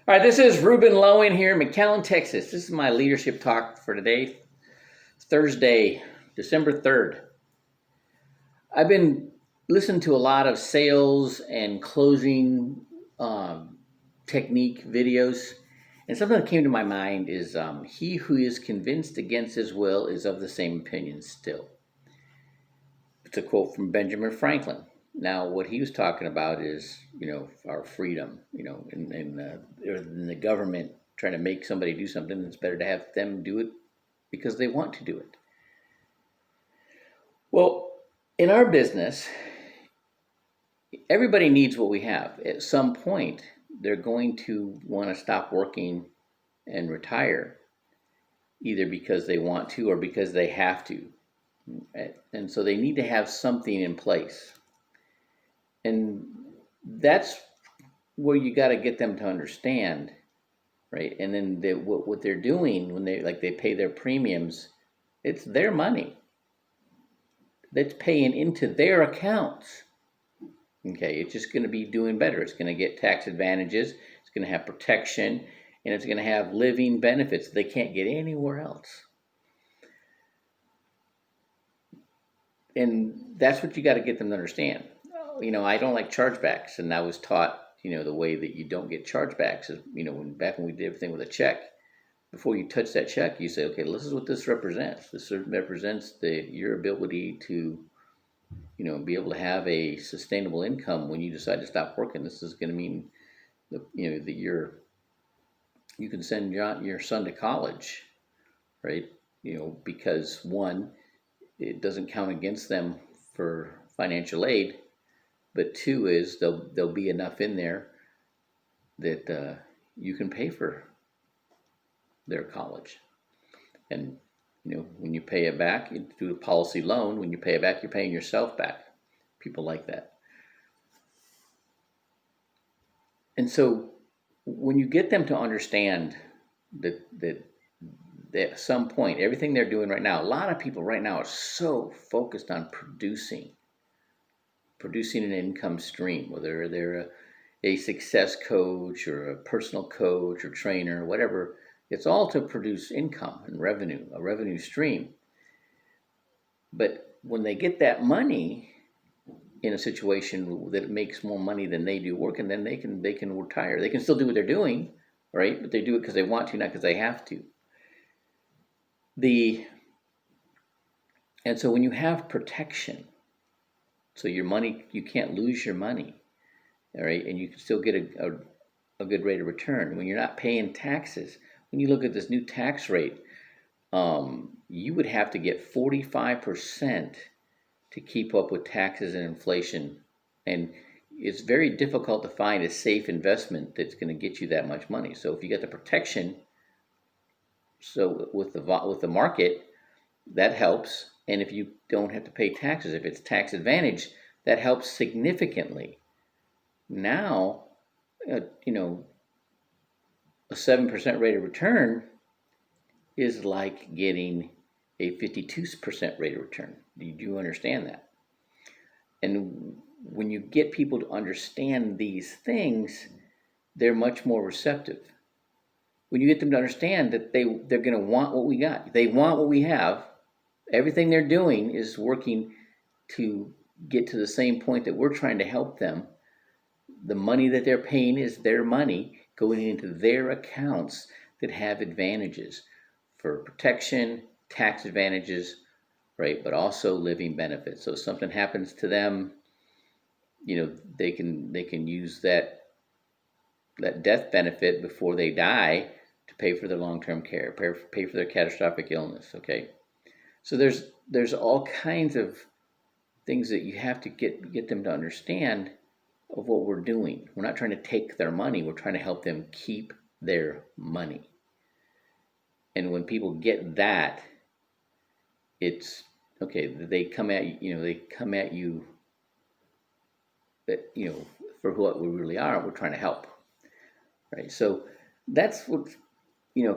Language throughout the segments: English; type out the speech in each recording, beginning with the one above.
All right, this is Ruben Lowen here in McAllen, Texas. This is my leadership talk for today, Thursday, December 3rd. I've been listening to a lot of sales and closing um, technique videos, and something that came to my mind is he who is convinced against his will is of the same opinion still. It's a quote from Benjamin Franklin. Now, what he was talking about is, our freedom, in the government trying to make somebody do something. It's better to have them do it because they want to do it. Well, in our business, everybody needs what we have. At some point, they're going to want to stop working and retire, either because they want to or because they have to. And so they need to have something in place. And that's where you got to get them to understand, right? And then what they're doing when they pay their premiums, it's their money that's paying into their accounts. Okay, it's just going to be doing better. It's going to get tax advantages. It's going to have protection, and it's going to have living benefits they can't get anywhere else. And that's what you got to get them to understand. I don't like chargebacks, and I was taught, the way that you don't get chargebacks is, back when we did everything with a check, before you touch that check, you say, okay, this is what this represents. This represents your ability to, be able to have a sustainable income when you decide to stop working. This is going to mean, that you can send your son to college, right? Because one, it doesn't count against them for financial aid, but two is there'll be enough in there that you can pay for their college. And when you pay it back, you do a policy loan. When you pay it back, you're paying yourself back. People like that. And so when you get them to understand that at some point, everything they're doing right now, a lot of people right now are so focused on producing an income stream, whether they're a success coach or a personal coach or trainer, whatever. It's all to produce income and revenue, a revenue stream. But when they get that money in a situation that makes more money than they do working, then they can retire. They can still do what they're doing, right? But they do it because they want to, not because they have to. And so when you have protection, so your money, you can't lose your money, all right, and you can still get a good rate of return when you're not paying taxes. When you look at this new tax rate, you would have to get 45% to keep up with taxes and inflation, and it's very difficult to find a safe investment that's going to get you that much money. So if you get the protection, so with the market, that helps. And if you don't have to pay taxes, if it's tax advantage, that helps significantly. Now, a 7% rate of return is like getting a 52% rate of return. Do you understand that? And when you get people to understand these things, they're much more receptive. When you get them to understand that they're going to want what we got, they want what we have. Everything they're doing is working to get to the same point that we're trying to help them. The money that they're paying is their money going into their accounts that have advantages for protection, tax advantages, right? But also living benefits. So if something happens to them, they can use that death benefit before they die to pay for their long-term care, pay for their catastrophic illness. Okay. So there's all kinds of things that you have to get them to understand of what we're doing. We're not trying to take their money. We're trying to help them keep their money. And when people get that, it's okay. They come at you. They come at you. That for what we really are. We're trying to help, right? So that's what's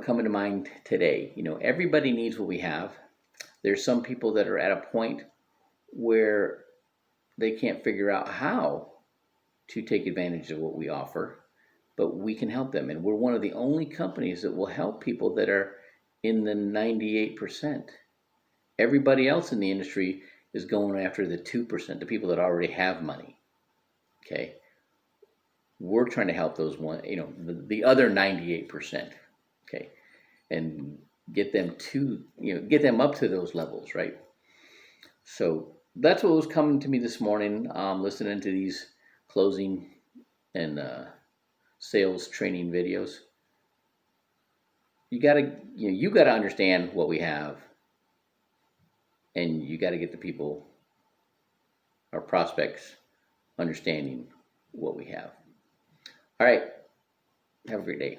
coming to mind today. Everybody needs what we have. There's some people that are at a point where they can't figure out how to take advantage of what we offer, but we can help them. And we're one of the only companies that will help people that are in the 98%. Everybody else in the industry is going after the 2%, the people that already have money. Okay. We're trying to help those the other 98%. Okay. And get them get them up to those levels, right? So that's what was coming to me this morning, listening to these closing and sales training videos. You gotta understand what we have, and you gotta get the people, our prospects, understanding what we have. All right, have a great day.